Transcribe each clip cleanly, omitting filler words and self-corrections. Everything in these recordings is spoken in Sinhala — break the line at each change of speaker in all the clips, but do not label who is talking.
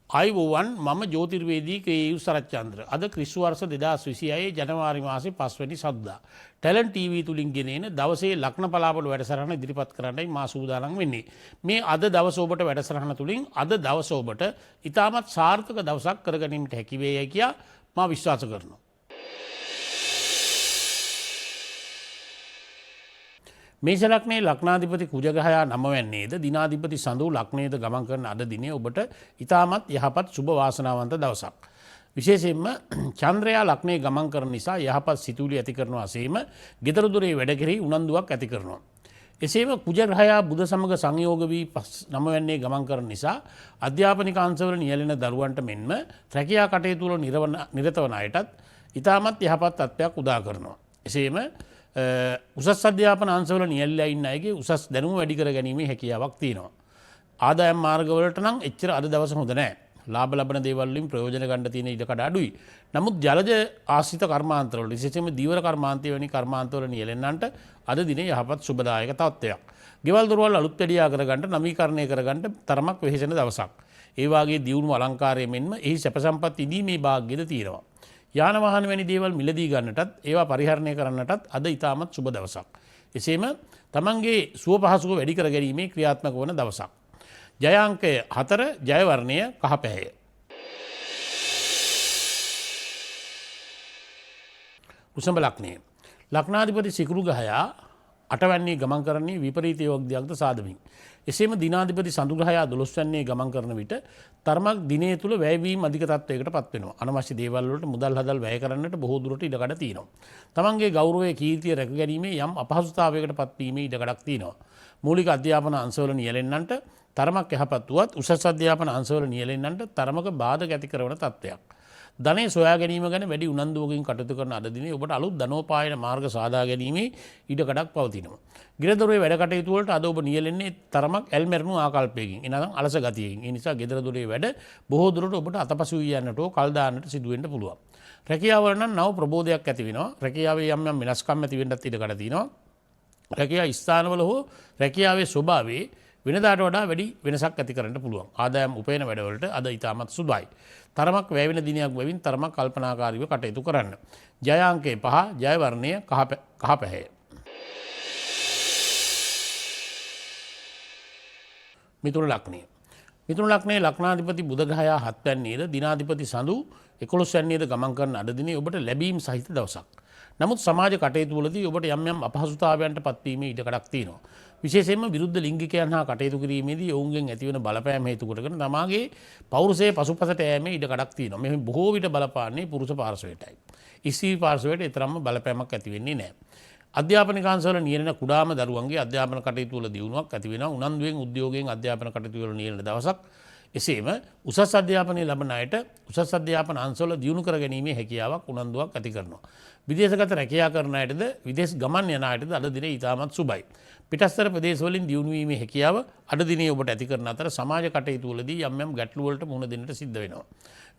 අයිබෝවන් මම ජෝතිර්වේදී කේයු සරච්චන්ද්‍ර අද ක්‍රිස්තු වර්ෂ 2026 ජනවාරි මාසේ 5 වෙනි සද්දා ටැලන්ට් ටීවී තුලින් ගෙනෙන දවසේ ලග්න පලාපල වැඩසටහන ඉදිරිපත් කරන්නයි මා සූදානම් වෙන්නේ. මේ අද දවස ඔබට වැඩසටහන තුලින් අද දවස ඔබට ඉතාමත් සාර්ථක දවසක් කරගැනීමට හැකි වේයයි කියා මා විශ්වාස කරනවා. මේෂ ලග්නයේ ලග්නාධිපති කුජ ග්‍රහයා 9 වෙන්නේද දිනාධිපති සඳු ලග්නයේද ගමන් කරන අද දිනේ ඔබට ඉතාමත් යහපත් සුබ වාසනාවන්ත දවසක්. විශේෂයෙන්ම චන්ද්‍රයා ලග්නයේ ගමන් කරන නිසා යහපත් සිතුවිලි ඇති කරනවා සේම ගෙදර දොරේ වැඩ කෙරෙහි උනන්දුවක් ඇති කරනවා. එසේම කුජ ග්‍රහයා බුධ සමග සංයෝග වී 9 වෙන්නේ ගමන් කරන නිසා අධ්‍යාපනික අංශවල නියැලෙන දරුවන්ට මෙන්ම රැකියා කටයුතු වල නිරත වන අයටත් ඉතාමත් යහපත් තත්ත්වයක් උදා කරනවා. එසේම උසස් අධ්‍යාපන අංශවල නියැලලා ඉන්න අයගේ උසස් දැනුම වැඩි කර ගැනීමේ හැකියාවක් තියෙනවා. ආදායම් මාර්ගවලට නම් එච්චර අද දවස හොඳ නැහැ. ලාභ ලබන දේවල් වලින් ප්‍රයෝජන ගන්න තියෙන ඉඩකඩ අඩුයි. නමුත් ජලජ ආශ්‍රිත කර්මාන්තවල විශේෂයෙන්ම දීවර කර්මාන්තය වැනි කර්මාන්තවල නියැලෙන්නන්ට අද දිනේ යහපත් සුබදායක තත්ත්වයක්. ගෙවල් දොරවල් අලුත් වැඩියා කරගන්න නවීකරණය කරගන්න තරමක් වෙහෙසෙන දවසක්. ඒ වාගේ දියුණු අලංකාරය මෙන්ම එහි සැප සම්පත් ඉදීමේ වාග්යද තියෙනවා. යාන වාහන වැනි දේවල් මිලදී ගන්නටත් ඒවා පරිහරණය කරන්නටත් අද ඉතාමත් සුබ දවසක්. එසේම තමන්ගේ සුව පහසුව වැඩි කර ගැනීමේ ක්‍රියාත්මක වන දවසක්. ජය අංකය 4 ජය වර්ණය කහ පැහැය. වෘෂභ ලග්නය. ලග්නාධිපති සිකුරු ග්‍රහයා 8 වැන්නේ ගමන් කරන්නේ විපරීත යෝග්‍යයක්ද සාදමින්. එසේම දිනාධිපති සඳු ග්‍රහයා 12 වැන්නේ ගමන් කරන විට තරමක් දිනේ තුල වැයවීම අධික තත්වයකට පත් වෙනවා. අනවශ්‍ය දේවල් වලට මුදල් හදල් වැය කරන්නට බොහෝ දුරට ඉඩකඩ තියෙනවා. තමන්ගේ ගෞරවය කීර්තිය රැක ගැනීමේ යම් අපහසුතාවයකට පත්වීමේ ඉඩකඩක් තියෙනවා. මූලික අධ්‍යාපන අංශවල නියැලෙන්නන්ට තරමක් යහපත් වුවත් උසස් අධ්‍යාපන අංශවල නියැලෙන්නන්ට තරමක බාධක ඇති කරන තත්ත්වයක්. ධනය සොයා ගැනීම ගැන වැඩි උනන්දුවකින් කටයුතු කරන අද දිනේ ඔබට අලුත් ධනෝපායන මාර්ග සාදා ගැනීමේ ඉඩකඩක් පවතිනවා. ගෙදරදොරේ වැඩ කටයුතු වලට අද ඔබ නියැලෙන්නේ තරමක් ඇල්මැරුණු ආකල්පයකින්. එනනම් අලස ගතියකින්. ඒ නිසා ගෙදරදොරේ වැඩ බොහෝ දුරට ඔබට අතපසු වී යන්නට හෝ කල් දාන්නට සිදු වෙන්න පුළුවන්. රැකියාව වල නම් නව ප්‍රබෝධයක් ඇති වෙනවා. රැකියාවේ යම් යම් වෙනස්කම් ඇති වෙන්නත් ඉඩකඩ තියෙනවා. රැකියා ස්ථානවල හෝ රැකියාවේ ස්වභාවයේ වෙනදාට වඩා වැඩි වෙනසක් ඇති කරන්න පුළුවන්. ආදායම් උපයන වැඩවලට අද ඉතාමත් සුබයි. තරමක් වැය වෙන දිනයක් බැවින් තරමක් කල්පනාකාරීව කටයුතු කරන්න. ජය අංකය 5 ජය වර්ණය කහ පැහැය. මිථුන ලග්නය. මිථුන ලග්නයේ ලග්නාධිපති බුධ ග්‍රහයා 7 වැන්නේද දිනාධිපති සඳු 11 වැන්නේද ගමන් කරන අද දිනේ ඔබට ලැබීම් සහිත දවසක්. නමුත් සමාජ කටයුතු වලදී ඔබට යම් යම් අපහසුතාවයන්ට පත්වීමේ ඉඩකඩක් තියෙනවා. විශේෂයෙන්ම විරුද්ධ ලිංගිකයන් හා කටයුතු කිරීමේදී ඔවුන්ගෙන් ඇතිවන බලපෑම හේතු කොටගෙන තමාගේ පෞරුෂය පසුපසට යෑමේ ඉඩකඩක් තියෙනවා. මේ බොහෝ විට බලපාන්නේ පුරුෂ පාර්ශවයටයි. ස්ත්‍රී පාර්ශවයට තරම්ම බලපෑමක් ඇති වෙන්නේ නැහැ. අධ්‍යාපනික අංශවල නියැලෙන කුඩාම දරුවන්ගේ අධ්‍යාපන කටයුතු වල දියුණුවක් ඇති වෙනවා. උනන්දුවෙන් උද්‍යෝගයෙන් අධ්‍යාපන කටයුතු වල නියැලෙන දවසක්. එසේම උසස් අධ්‍යාපනය ලබන අයට උසස් අධ්‍යාපන අංශවල දියුණු කර ගැනීමේ හැකියාවක් උනන්දුවක් ඇති කරනවා. විදේශගත රැකියා කරන අයටද විදේශ ගමන් යන අයටද අද දිනේ ඉතාමත් සුබයි. පිටස්තර ප්‍රදේශවලින් දියුණු වීමේ හැකියාව අද දිනේ ඔබට ඇති කරන අතර සමාජ කටයුතු වලදී යම් යම් ගැටලු වලට මුහුණ දෙන්නට සිද්ධ වෙනවා.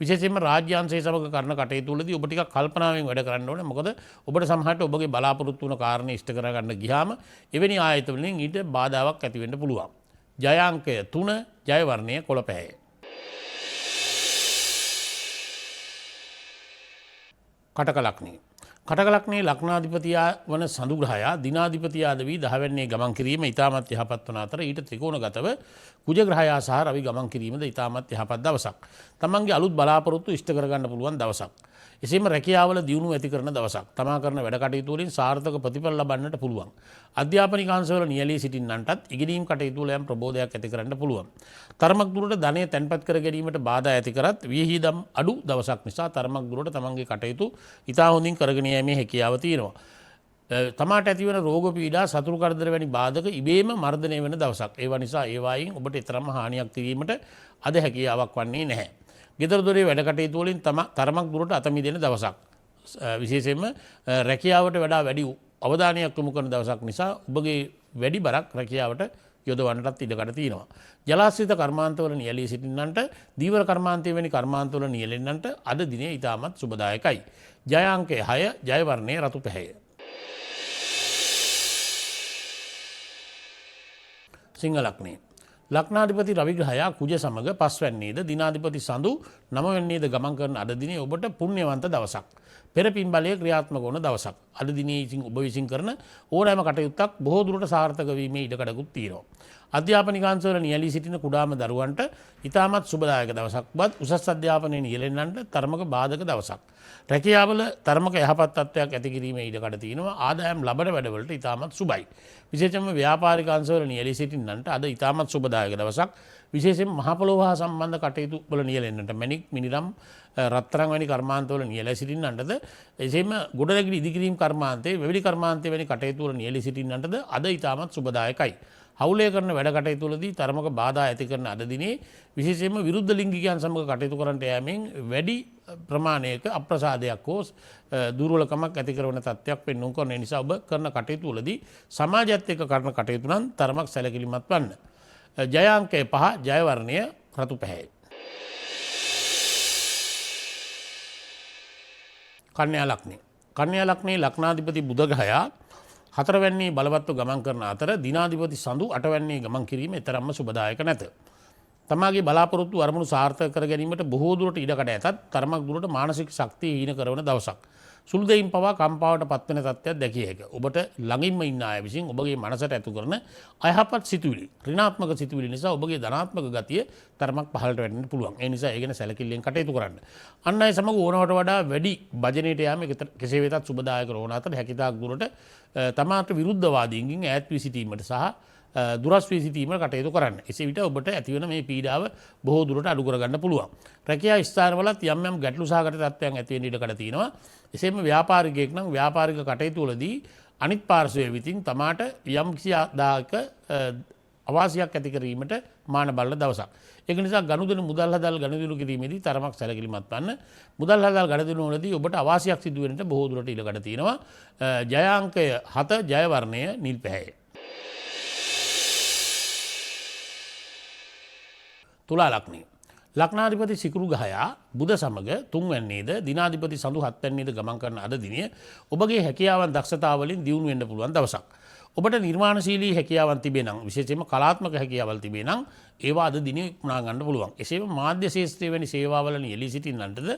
විශේෂයෙන්ම රාජ්‍ය අංශය සමග කරන කටයුතු වලදී ඔබ ටිකක් කල්පනාවෙන් වැඩ කරන්න ඕනේ. මොකද ඔබට සමහරට ඔබගේ බලාපොරොත්තු වන කාරණේ ඉෂ්ට කර ගන්න ගියාම එවැනි ආයතන වලින් ඊට බාධාවක් ඇති වෙන්න පුළුවන්. ජය අංකය 3 ජය වර්ණය කොළ පැහැය. කටක ලග්නය. කටක ලග්නයේ ලග්නාධිපතියා වන සඳු ග්‍රහයා දිනාධිපතියාද වී 10 වැන්නේ ගමන් කිරීම ඉතාමත් යහපත් වන අතර ඊට ත්‍රිකෝණගතව කුජ ග්‍රහයා සහ රවි ගමන් කිරීමද ඉතාමත් යහපත් දවසක්. තමන්ගේ අලුත් බලාපොරොත්තු ඉෂ්ට කරගන්න පුළුවන් දවසක්. එසේම රැකියාවල දියුණුව ඇති කරන දවසක්. තමා කරන වැඩ කටයුතු වලින් සාර්ථක ප්‍රතිඵල ලබන්නට පුළුවන්. අධ්‍යාපනික අංශවල නියැලී සිටින්නන්ටත් ඉගෙනීම් කටයුතු වල යම් ප්‍රබෝධයක් ඇති කරන්න පුළුවන්. තරමක් දුරට ධනය තැන්පත් කර ගැනීමට බාධා ඇති කරත් විහිදම් අඩු දවසක් නිසා තරමක් දුරට තමන්ගේ කටයුතු ඉතා හොඳින් කරගෙන යෑමේ හැකියාව තියෙනවා. තමාට ඇතිවන රෝග පීඩා සතුරු කරදර වැනි බාධක ඉබේම මර්ධනය වෙන දවසක්. ඒවා නිසා ඒවායින් ඔබට තරම හානියක් කිරීමට අද හැකියාවක් වන්නේ නැහැ. ගෙදර දොරේ වැඩ කටයුතු වලින් තරමක් දුරට අත මිදෙන දවසක්. විශේෂයෙන්ම රැකියාවට වඩා වැඩි අවධානයක් යොමු කරන දවසක් නිසා ඔබගේ වැඩි බරක් රැකියාවට යොදවන්නටත් ඉඩකඩ තියෙනවා. ජලාශ්‍රිත කර්මාන්තවල නියැලී සිටින්නන්ට දීවර කර්මාන්තය වැනි කර්මාන්තවල නියැලෙන්නන්ට අද දිනේ ඉතාමත් සුබදායකයි. ජය අංකය 6 ජය වර්ණය රතු පැහැය. සිංහ ලග්නය. ලක්නාධිපති රවිග්‍රහයා කුජ සමග පස්වැන්නේද දිනාධිපති සඳු නමවැන්නේද ගමන් කරන අද දිනේ ඔබට පුණ්‍යවන්ත දවසක්. පෙර පින් බලය ක්‍රියාත්මක වන දවසක්. අද දිනේ ඉතින් ඔබ විසින් කරන ඕනෑම කටයුත්තක් බොහෝ දුරට සාර්ථක වීමේ ඉඩකඩකුත් තියෙනවා. අධ්‍යාපනිකාංශවල නියැලී සිටින කුඩාම දරුවන්ට ඉතාමත් සුබදායක දවසක්වත් උසස් අධ්‍යාපනයේ නියැලෙන්නන්ට තරමක බාධක දවසක්. රැකියාවල තරමක යහපත් තත්ත්වයක් ඇති කිරීමේ ඉඩකඩ තියෙනවා. ආදායම් ලබන වැඩවලට ඉතාමත් සුබයි. විශේෂයෙන්ම ව්‍යාපාරිකාංශවල නියැලී සිටින්නන්ට අද ඉතාමත් සුබදායක දවසක්. විශේෂයෙන් මහ පොළොව හා සම්බන්ධ කටයුතු වල නියැලෙන්නට මැණික් මිනිරම් රත්තරන් වැනි කර්මාන්තවල නියැලී සිටින්නන්ටද එසේම ගොඩනැගිලි ඉදිකිරීම් කර්මාන්තයේ වෙවිලි කර්මාන්තයේ වැනි කටයුතු වල නියැලී සිටින්නන්ටද අද ඉතාමත් සුබදායකයි. හවුලේ කරන වැඩ කටයුතුවලදී තරමක බාධා ඇති කරන අද දිනේ විශේෂයෙන්ම විරුද්ධ ලිංගිකයන් සමග කටයුතු කරන්නට යෑමෙන් වැඩි ප්‍රමාණයක අප්‍රසාදයක් හෝ දුර්වලකමක් ඇති කරන තත්ත්වයක් පෙන්වුම් කරන නිසා ඔබ කරන කටයුතුවලදී සමාජයත් එක්ක කරන කටයුතු නම් තරමක් සැලකිලිමත් වන්න. ජය අංකය 5 ජය වර්ණය රතු පැහැයි. කන්‍යා ලග්නය. කන්‍යා ලග්නයේ ලග්නාධිපති බුධ ග්‍රහයා 4 වැන්නේ බලවත්ව ගමන් කරන අතර දිනාධිපති සඳු 8 වැන්නේ ගමන් කිරීම තරම්ම සුබදායක නැත. තමාගේ බලාපොරොත්තු අරමුණු සාර්ථක කර ගැනීමට බොහෝ දුරට ඉඩකඩ ඇතත් තරමක් දුරට මානසික ශක්තිය හීන කරන දවසක්. සුළු දෙයින් පවා කම්පාවට පත්වෙන තත්ත්වයක් දැකිය හැකිය. ඔබට ළඟින්ම ඉන්න අය විසින් ඔබගේ මනසට ඇතු කරන අයහපත් සිතුවිලි, ඍණාත්මක සිතුවිලි නිසා ඔබගේ ධනාත්මක ගතිය තරමක් පහළට වැටෙන්න පුළුවන්. ඒ නිසා ඒ ගැන සැලකිල්ලෙන් කටයුතු කරන්න. අන් අය සමග ඕනවට වඩා වැඩි භජනයට යාම කෙසේ වෙතත් සුබදායක රෝණ අතර හැකියතාක් දුරට තමාට විරුද්ධවාදීන්ගෙන් ඈත් වී සිටීමට සහ දුරස් වී සිටීමට කටයුතු කරන්න. එසේ විට ඔබට ඇතිවන මේ පීඩාව බොහෝ දුරට අඩු කරගන්න පුළුවන්. රැකියා ස්ථානවලත් යම් යම් ගැටලු සහගත තත්ත්වයන් ඇති වෙන්න ඉඩකඩ තියෙනවා. එසේම ව්‍යාපාරිකයෙක් නම් ව්‍යාපාරික කටයුතු වලදී අනිත් පාර්ශවය විසින් තමාට යම් කිසි දායක අවාසියක් ඇති කිරීමට මාන බලන දවසක්. ඒක නිසා ගනුදෙනු මුදල් හදල් ගනුදෙනු කිරීමේදී තරමක් සැලකිලිමත් වන්න. මුදල් හදල් ගනුදෙනු වලදී ඔබට අවාසියක් සිදු වෙන්නට බොහෝ දුරට ඉඩකඩ තියෙනවා. ජය අංකය 7 ජය වර්ණය නිල් පැහැය. තුලා ලග්නය. ලග්නාධිපති සිකුරු ග්‍රහයා බුධ සමග 3 වැන්නේද දිනාධිපති සඳු 7 වැන්නේද ගමන් කරන අද දිනය ඔබගේ හැකියාවන් දක්ෂතාවලින් දියුණු වෙන්න පුළුවන් දවසක්. ඔබට නිර්මාණශීලී හැකියාවන් තිබේ නම් විශේෂයෙන්ම කලාත්මක හැකියාවල් තිබේ නම් ඒවා අද දිනේ උපුනා ගන්න පුළුවන්. එසේම මාධ්‍ය ශාස්ත්‍රයේ වැනි සේවාවල නියැලී සිටින්නන්ටද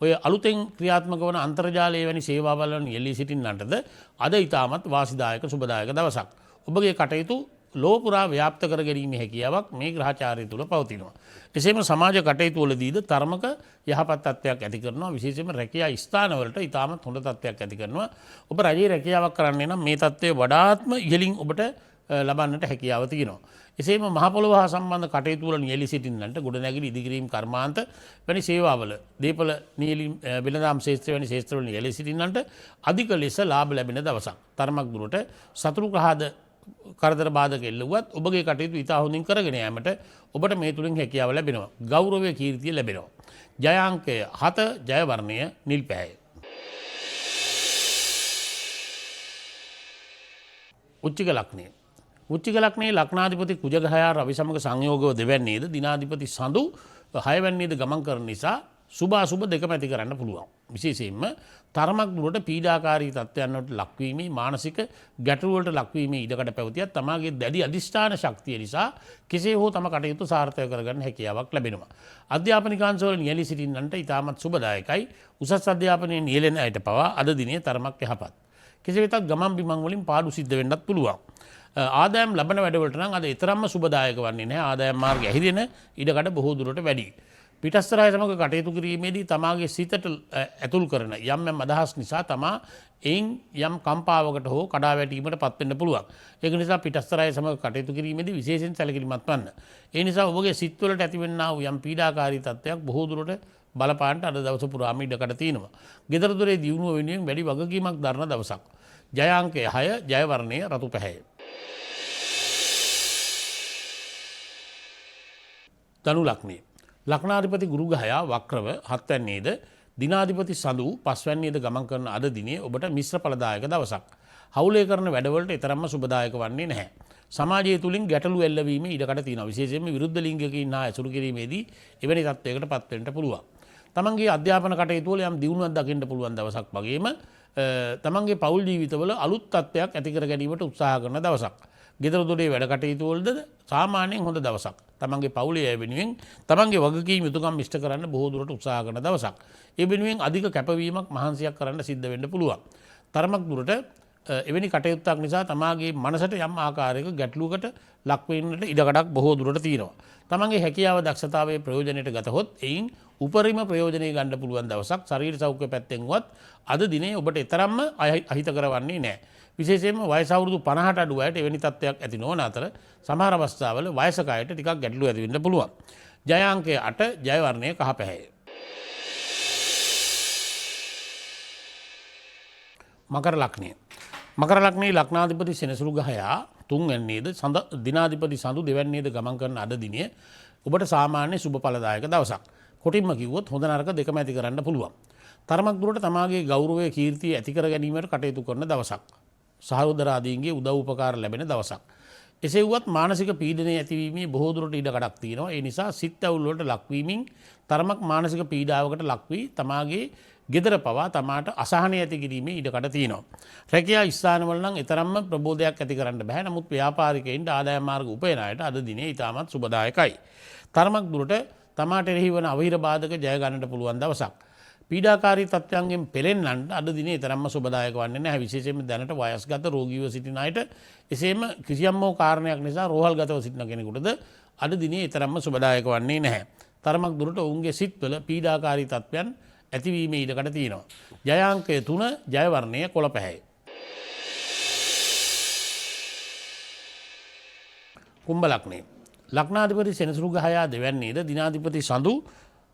ඔය අලුතෙන් ක්‍රියාත්මක වන අන්තර්ජාලයේ වැනි සේවාවල නියැලී සිටින්නන්ටද අද ඊටමත් වාසිදායක සුබදායක දවසක්. ඔබගේ කටයුතු ලෝපුරා ව්‍යාප්ත කර ගැනීමේ හැකියාවක් මේ ග්‍රහචාරය තුළ පවතිනවා. එසේම සමාජ කටයුතු වලදීද තරමක යහපත් තත්ත්වයක් ඇති කරනවා. විශේෂයෙන්ම රැකියා ස්ථානවලට ඉතාමත් හොඳ තත්ත්වයක් ඇති කරනවා. ඔබ රජයේ රැකියාවක් කරන්නේ නම් මේ තත්ත්වය වඩාත්ම ඉහළින් ඔබට ලබන්නට හැකියාව තියෙනවා. එසේම මහ පොළොව හා සම්බන්ධ කටයුතු වල නියැලී සිටින්නන්ට ගොඩනැගිලි ඉදිකිරීම් කර්මාන්ත වැනි සේවාවල දීපල නියැලීම් වෙළඳාම් ශාස්ත්‍ර වැනි ශාස්ත්‍රවල නියැලී සිටින්නන්ට අධික ලෙස ලාභ ලැබෙන දවසක්. තරමක් දුරට සතුරු ග්‍රහද කරදර බාධක එල්ලුවත් ඔබගේ කටයුතු ඉතා හොඳින් කරගෙන යාමට ඔබට මේ තුලින් හැකියාව ලැබෙනවා. ගෞරවය කීර්තිය ලැබෙනවා. ජය අංකය 7 ජය වර්ණය නිල් පැහැය. උච්චික ලග්නය. උච්චික ලග්නයේ ලග්නාධිපති කුජ ග්‍රහයා රවි සමග සංයෝගව දෙවැන්නේද දිනාධිපති සඳු 6 වැන්නේද ගමන් කරන නිසා සුභ අසුභ දෙකම ඇති කරන්න පුළුවන්. විශේෂයෙන්ම තරමක් දුරට පීඩාකාරී තත්ත්වයන් වලට ලක්වීමේ මානසික ගැටලු වලට ලක්වීමේ ඉඩකඩ පැවතියත් තමාගේ දැඩි අධිෂ්ඨාන ශක්තිය නිසා කෙසේ හෝ තම කටයුතු සාර්ථක කරගන්න හැකියාවක් ලැබෙනවා. අධ්‍යාපනිකාංශවල නියැලී සිටින්නන්ට ඉතාමත් සුබදායකයි. උසස් අධ්‍යාපනයේ නියැලෙන අයට පවා අද දිනේ තරමක් යහපත්. කෙසේ වෙතත් ගමන් බිමන් වලින් පාඩු සිද්ධ වෙන්නත් පුළුවන්. ආදායම් ලබන වැඩවලට නම් අද තරම්ම සුබදායක වන්නේ නැහැ. ආදායම් මාර්ග ඇහිරෙන ඉඩකඩ බොහෝ දුරට වැඩි. පිටස්තරය සමග කටයුතු කිරීමේදී තමාගේ සිතට ඇතුල් කරන යම් යම් අදහස් නිසා තමා එයින් යම් කම්පාවකට හෝ කඩා වැටීමට පත් වෙන්න පුළුවන්. ඒක නිසා පිටස්තරය සමග කටයුතු කිරීමේදී විශේෂයෙන් සැලකිලිමත් වන්න. ඒ නිසා ඔබගේ සිත්වලට ඇතිවෙනා වූ යම් පීඩාකාරී තත්ත්වයක් බොහෝ දුරට බලපාන්නට අද දවස පුරාම ඉඩකඩ තියෙනවා. ගෙදර දොරේ දියුණුව වෙනුවෙන් වැඩි වගකීමක් දරන දවසක්. ජය අංකය 6 ජය වර්ණය රතු පැහැය. ධනු ලග්නය. ලග්නාධිපති ගුරු ග්‍රහයා වක්‍රව 7 වැන්නේද දිනාධිපති සඳු 5 වැන්නේද ගමන් කරන අද දිනේ ඔබට මිශ්‍ර ඵලදායක දවසක්. හවුලේ කරන වැඩවලට තරම්ම සුබදායක වන්නේ නැහැ. සමාජය තුලින් ගැටලු එල්ලවීමේ ඉඩකඩ තියෙනවා. විශේෂයෙන්ම විරුද්ධ ලිංගිකයින් හා ඇසුරු කිරීමේදී එවැනි තත්ත්වයකට පත් වෙන්න පුළුවන්. තමන්ගේ අධ්‍යාපන කටයුතු වල යම් දියුණුවක් දකින්න පුළුවන් දවසක් වගේම තමන්ගේ පෞල් ජීවිතවල අලුත් තත්ත්වයක් ඇති කර ගැනීමට උත්සාහ කරන දවසක්. ගෙදර දොරේ වැඩ කටයුතු වලද සාමාන්‍යයෙන් හොඳ දවසක්. තමන්ගේ පවුලේ අය වෙනුවෙන් තමන්ගේ වගකීම් යුතුකම් ඉෂ්ට කරන්න බොහෝ දුරට උත්සාහ කරන දවසක්. ඒ වෙනුවෙන් අධික කැපවීමක් මහන්සියක් කරන්න සිද්ධ වෙන්න පුළුවන්. තරමක් දුරට එවැනි කටයුත්තක් නිසා තමාගේ මනසට යම් ආකාරයක ගැටලුවකට ලක් වෙන්නට ඉඩකඩක් බොහෝ දුරට තියෙනවා. තමන්ගේ හැකියාව දක්ෂතාවයේ ප්‍රයෝජනයට ගතහොත් එයින් උපරිම ප්‍රයෝජනය ගන්න පුළුවන් දවසක්. ශරීර සෞඛ්‍ය පැත්තෙන්වත් අද දිනේ ඔබට තරම්ම අහිතකර වන්නේ නැහැ. විශේෂයෙන්ම වයස අවුරුදු 50ට අඩු අයට එවැනි තත්ත්වයක් ඇති නොවන අතර සමහර අවස්ථාවල වයසක අයට ටිකක් ගැටලු ඇති වෙන්න පුළුවන්. ජය අංකය 8 ජය වර්ණය කහ පැහැය. මකර ලග්නය. මකර ලග්නයේ ලග්නාධිපති සෙනසුරු ගහයා තුන්වැන්නේද දිනාධිපති සඳු දෙවැන්නේද ගමන් කරන අද දිනය ඔබට සාමාන්‍ය සුබ ඵලදායක දවසක්. කොටින්ම කිව්වොත් හොඳ නරක දෙකම ඇති කරන්න පුළුවන්. තරමක් දුරට තමාගේ ගෞරවය කීර්තිය ඇති කර ගැනීමට කටයුතු කරන දවසක්. සහෝදරාදීන්ගේ උදව් උපකාර ලැබෙන දවසක්. එසේ වුවත් මානසික පීඩනය ඇතිවීමේ බොහෝ දුරට ඉඩකඩක් තියෙනවා. ඒ නිසා සිත් අවුල් වලට ලක්වීමෙන් තරමක් මානසික පීඩාවකට ලක්වී තමාගේ ගෙදර පවා තමාට අසහනය ඇති කිරීමේ ඉඩකඩ තියෙනවා. රැකියා ස්ථානවල නම් ඊතරම්ම ප්‍රබෝධයක් ඇති කරන්න බෑ. නමුත් ව්‍යාපාරිකයින්ට ආදායම් මාර්ග උපයන අයට අද දිනේ ඉතාමත් සුබදායකයි. තරමක් දුරට තමාට එරෙහි වන අවහිර බාධක ජය ගන්නට පුළුවන් දවසක්. පීඩාකාරී තත්ත්වයන්ගෙන් පෙළෙන්නන්ට අද දිනේ තරම්ම සුබදායක වන්නේ නැහැ. විශේෂයෙන්ම දැනට වයස්ගත රෝගීව සිටින අයට එසේම කිසියම් හෝ කාරණයක් නිසා රෝහල්ගතව සිටින කෙනෙකුටද අද දිනේ තරම්ම සුබදායක වන්නේ නැහැ. තරමක් දුරට ඔවුන්ගේ සිත්වල පීඩාකාරී තත්ත්වයන් ඇතිවීමේ ඉඩකඩ තියෙනවා. ජය අංකය 3 ජය වර්ණය කොළ පැහැය. කුම්භ ලග්නය. ලග්නාධිපති සෙනසුරු ගහයා දෙවැන්නේද දිනාධිපති සඳු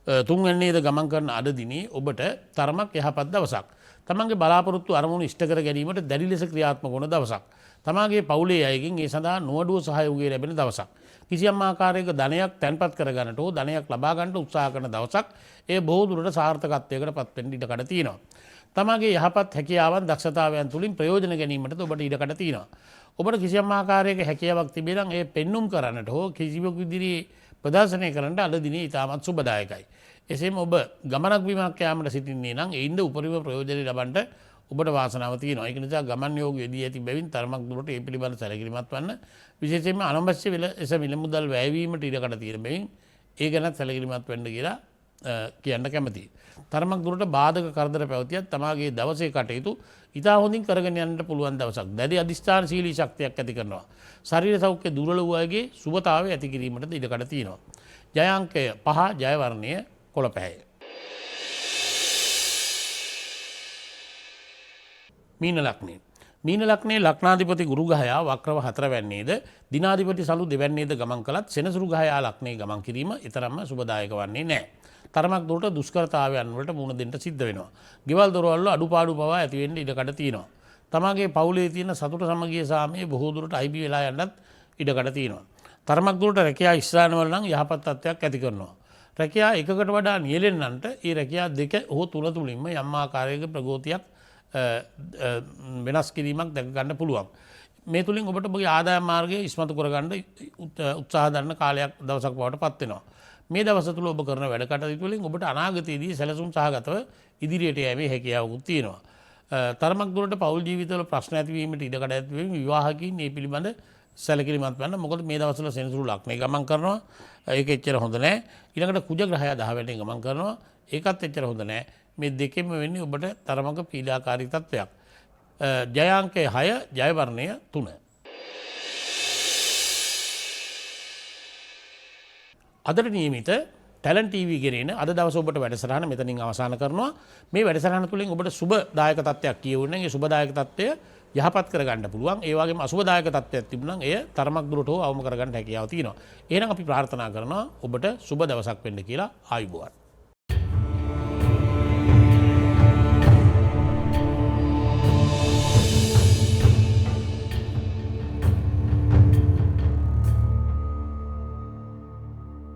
තුන්වැන්නේද ගමන් කරන අද දිනේ ඔබට තරමක් යහපත් දවසක්. තමන්ගේ බලාපොරොත්තු අරමුණු ඉෂ්ට කර ගැනීමට දැඩි ලෙස ක්‍රියාත්මක වන දවසක්. තමාගේ පවුලේ අයගෙන් ඒ සඳහා නොඅඩුව සහයෝගය ලැබෙන දවසක්. කිසියම් ආකාරයක ධනයක් තැන්පත් කර ගන්නට හෝ ධනයක් ලබා ගන්නට උත්සාහ කරන දවසක්. ඒ බොහෝ දුරට සාර්ථකත්වයකට පත් වෙන්න ඉඩකඩ තියෙනවා. තමාගේ යහපත් හැකියාවන් දක්ෂතාවයන් තුලින් ප්‍රයෝජන ගැනීමට ඔබට ඉඩකඩ තියෙනවා. ඔබට කිසියම් ආකාරයක හැකියාවක් තිබේ නම් ඒ පෙන්눔 කරන්නට හෝ කිසිවෙකු ඉදිරියේ ප්‍රදර්ශනය කරන්නට අද දිනේ ඉතාමත් සුබදායකයි. එසේම ඔබ ගමනක් බිමක් යාමට සිටින්නේ නම් ඒින්ද උපරිම ප්‍රයෝජන ලබන්නට ඔබට වාසනාව තියෙනවා. ඒක නිසා ගමන් යෝග යෙදී ඇති බැවින් තරමක් දුරට ඒ පිළිබඳ සැලකිලිමත් වන්න. විශේෂයෙන්ම අනවශ්‍ය ලෙස මිල මුදල් වැයවීමට ඉඩකඩ තියෙන බැවින් ඒ ගැනත් සැලකිලිමත් වෙන්න කියලා කියන්න කැමතියි. තරමක් දුරට බාධක කරදර පැවතියත් තමාගේ දවසේ කටයුතු ඉතා හොඳින් කරගෙන යන්නට පුළුවන් දවසක්. දැඩි අධිෂ්ඨානශීලී ශක්තියක් ඇති කරනවා. ශරීර සෞඛ්‍ය දුර්වල වූ අයගේ සුබතාවය ඇති කිරීමට ඉඩකඩ තියෙනවා. ජය අංකය 5 ජය වර්ණය කොළ පැහැය. මීන ලග්නය. මීන ලග්නයේ ලග්නාධිපති ගුරු ගහයා වක්‍රව 4 වැන්නේද දිනාධිපති සඳු දෙවැන්නේද ගමන් කළත් සෙනසුරු ගහයා ලග්නයේ ගමන් කිරීම ඊතරම්ම සුබදායක වන්නේ නැහැ. තරමක් දුරට දුෂ්කරතාවයන් වලට මුහුණ දෙන්න සිද්ධ වෙනවා. ගෙවල් දොරවල් අඩුපාඩු පවා ඇති වෙන්න ඉඩකඩ තියෙනවා. තමාගේ පවුලේ තියෙන සතුට සමගිය සාමයේ බොහෝ දුරට අයිබි වෙලා යන්නත් ඉඩකඩ තියෙනවා. තරමක් දුරට රැකියා ස්ථානවල නම් යහපත් තත්ත්වයක් ඇති කරනවා. රැකියා එකකට වඩා නියැලෙන්නන්ට ඒ රැකියා දෙක හෝ තුන තුලින්ම යම් ආකාරයක ප්‍රගතියක් වෙනස් කිරීමක් දැක ගන්න පුළුවන්. මේ තුලින් ඔබට ඔබගේ ආදායම් මාර්ගය ඉස්මතු කරගන්න උත්සාහ දරන කාලයක් දවසක් බවට පත් වෙනවා. මේ දවස් තුල ඔබ කරන වැඩ කටයුතු වලින් ඔබට අනාගතයේදී සැලසුම් සහගතව ඉදිරියට යෑමේ හැකියාවකුත් තියෙනවා. තරමක් දුරට පෞල් ජීවිතවල ප්‍රශ්න ඇතිවීමට ඉඩකඩ ඇති වෙමින් විවාහකින් මේ පිළිබඳ සැලකිලිමත් වෙන්න. මොකද මේ දවස්වල සෙනසුරු ලග්නේ ගමන් කරනවා. ඒක එච්චර හොඳ නැහැ. ඊළඟට කුජ ග්‍රහයා 10 වැටෙන් ගමන් කරනවා. ඒකත් එච්චර හොඳ නැහැ. මේ දෙකෙන්ම වෙන්නේ ඔබට තරමක පීඩාකාරී තත්ත්වයක්. ජය අංකය 6 ජය වර්ණය 3. අදට නියමිත ටැලන්ට් ටීවී ගෙනෙන අද දවස ඔබට වැඩසටහන මෙතනින් අවසන් කරනවා. මේ වැඩසටහන තුලින් ඔබට සුබදායක තත්ත්වයක් කියවුනේ. ඒ සුබදායක තත්ත්වය යහපත් කරගන්න පුළුවන්. ඒ වගේම අසුබදායක තත්ත්වයක් තිබුණා නම් එය තරමක් දුරට අවම කරගන්න හැකියාව තියෙනවා. එහෙනම් අපි ප්‍රාර්ථනා කරනවා ඔබට සුබ දවසක් වෙන්න කියලා. ආයුබෝවන්.